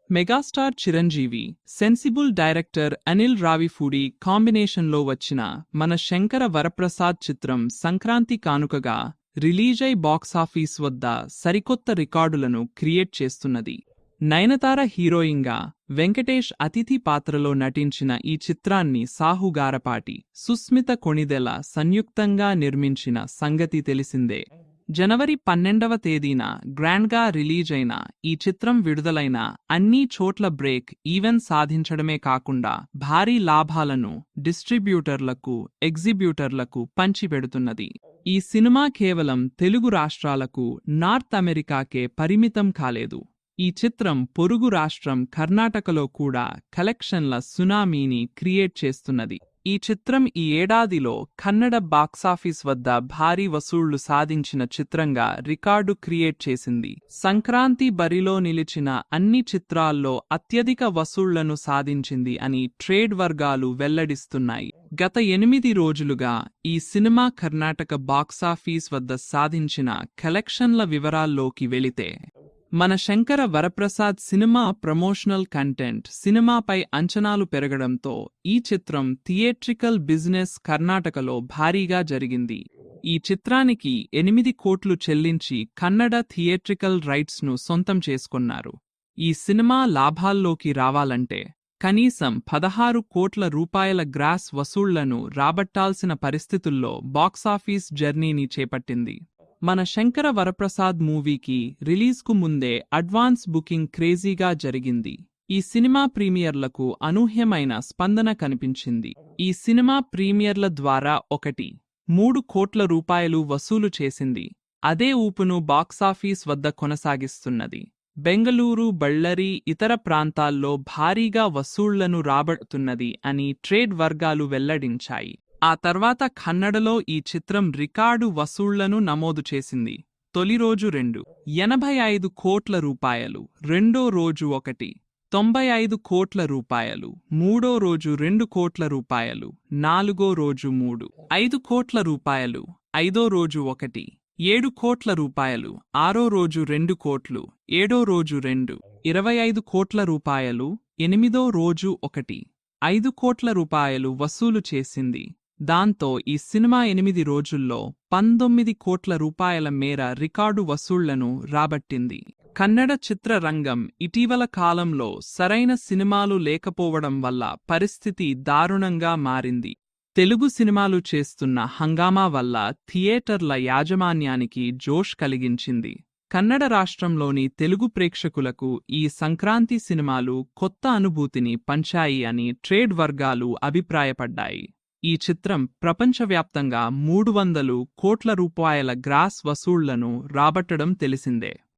Megastar Chiranjeevi, sensible director Anil Ravipudi కాంబినేషన్లో వచ్చిన మన శంకర వరప్రసాద్ చిత్రం సంక్రాంతి కానుకగా రిలీజై బాక్సాఫీస్ వద్ద సరికొత్త రికార్డులను క్రియేట్ చేస్తున్నది. నయనతార హీరోయిన్గా, వెంకటేష్ అతిథి పాత్రలో నటించిన ఈ చిత్రాన్ని సాహు గారపాటి, సుస్మిత కొణిదెల సంయుక్తంగా నిర్మించిన సంగతి తెలిసిందే. జనవరి 12వ తేదీన గ్రాండ్గా రిలీజైన ఈ చిత్రం విడుదలైన అన్ని చోట్ల బ్రేక్ ఈవెన్ సాధించడమే కాకుండా భారీ లాభాలను డిస్ట్రిబ్యూటర్లకు, ఎగ్జిబ్యూటర్లకు పంచిపెడుతున్నది. ఈ సినిమా కేవలం తెలుగు రాష్ట్రాలకు, నార్త్ అమెరికాకే పరిమితం కాలేదు. ఈ చిత్రం పొరుగు రాష్ట్రం కర్ణాటకలో కూడా కలెక్షన్ల సునామీని క్రియేట్ చేస్తున్నది. ఈ చిత్రం ఈ ఏడాదిలో కన్నడ బాక్సాఫీస్ వద్ద భారీ వసూళ్లు సాధించిన చిత్రంగా రికార్డు క్రియేట్ చేసింది. సంక్రాంతి బరిలో నిలిచిన అన్ని చిత్రాల్లో అత్యధిక వసూళ్లను సాధించింది అని ట్రేడ్ వర్గాలు వెల్లడిస్తున్నాయి. గత 8 రోజులుగా ఈ సినిమా కర్ణాటక బాక్సాఫీస్ వద్ద సాధించిన కలెక్షన్ల వివరాల్లోకి వెళితే, మన Shankara Varaprasad cinema promotional content సినిమాపై అంచనాలు పెరగడంతో ఈ చిత్రం థియేట్రికల్ బిజినెస్ కర్ణాటకలో భారీగా జరిగింది. ఈ చిత్రానికి 8 కోట్లు చెల్లించి కన్నడ థియేట్రికల్ రైట్స్ను సొంతం చేసుకున్నారు. ఈ సినిమా లాభాల్లోకి రావాలంటే కనీసం 16 కోట్ల రూపాయల గ్రాస్ వసూళ్లను రాబట్టాల్సిన పరిస్థితుల్లో బాక్సాఫీస్ జర్నీని చేపట్టింది. మన శంకర వరప్రసాద్ మూవీకి రిలీజ్కు ముందే అడ్వాన్స్ బుకింగ్ క్రేజీగా జరిగింది. ఈ సినిమా ప్రీమియర్లకు అనూహ్యమైన స్పందన కనిపించింది. ఈ సినిమా ప్రీమియర్ల ద్వారా 1.3 కోట్ల రూపాయలు వసూలు చేసింది. అదే ఊపును బాక్సాఫీస్ వద్ద కొనసాగిస్తున్నది. బెంగళూరు, బళ్ళారి, ఇతర ప్రాంతాల్లో భారీగా వసూళ్లను రాబడుతున్నది అని ట్రేడ్ వర్గాలు వెల్లడించాయి. ఆ తర్వాత కన్నడలో ఈ చిత్రం రికార్డు వసూళ్లను నమోదు చేసింది. తొలి రోజు 2.85 కోట్ల రూపాయలు, రెండో రోజు 1.95 కోట్ల రూపాయలు, మూడో రోజు 2 కోట్ల రూపాయలు, నాలుగో రోజు 3.5 కోట్ల రూపాయలు, ఐదో రోజు 1.7 కోట్ల రూపాయలు, ఆరో రోజు 2 కోట్లు, ఏడో రోజు 2.25 కోట్ల రూపాయలు, ఎనిమిదో రోజు 1.5 కోట్ల రూపాయలు వసూలు చేసింది. దాంతో ఈ సినిమా 8 రోజుల్లో 19 కోట్ల రూపాయల మేర రికార్డు వసూళ్లను రాబట్టింది. కన్నడ చిత్రరంగం ఇటీవల కాలంలో సరైన సినిమాలు లేకపోవడం వల్ల పరిస్థితి దారుణంగా మారింది. తెలుగు సినిమాలు చేస్తున్న హంగామా వల్ల థియేటర్ల యాజమాన్యానికి జోష్ కలిగించింది. కన్నడ రాష్ట్రంలోని తెలుగు ప్రేక్షకులకు ఈ సంక్రాంతి సినిమాలు కొత్త అనుభూతిని పంచాయి అని ట్రేడ్ వర్గాలు అభిప్రాయపడ్డాయి. ఈ చిత్రం ప్రపంచవ్యాప్తంగా 300 కోట్ల రూపాయల గ్రాస్ వసూళ్లను రాబట్టడం తెలిసిందే.